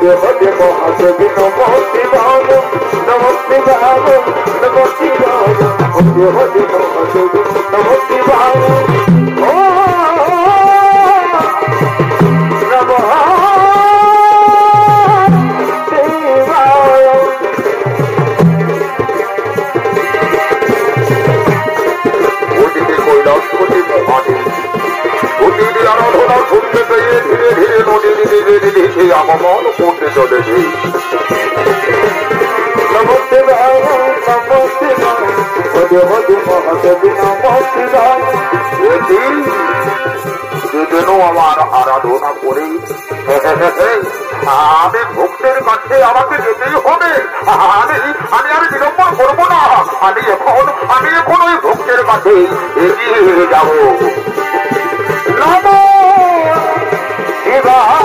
देव देव महादेवी नमो शिवाय नमो शिवाय नमो शिवाय देव देव महादेवी नमो शिवाय आराधना सुनते गए धीरे धीरे नदी धीरे धीरे आगमन करते चले नमो शिवाय नमो शिवाय देव देव महादेवी नमो शिवाय যেন আমার আরাধনা করে আমি ভক্তের কাছে আমাকে যেতেই হবে আমি আর বিলম্বন করবো না আমি এখন ওই ভক্তের কাছে এগিয়ে যাব নমো শিবায়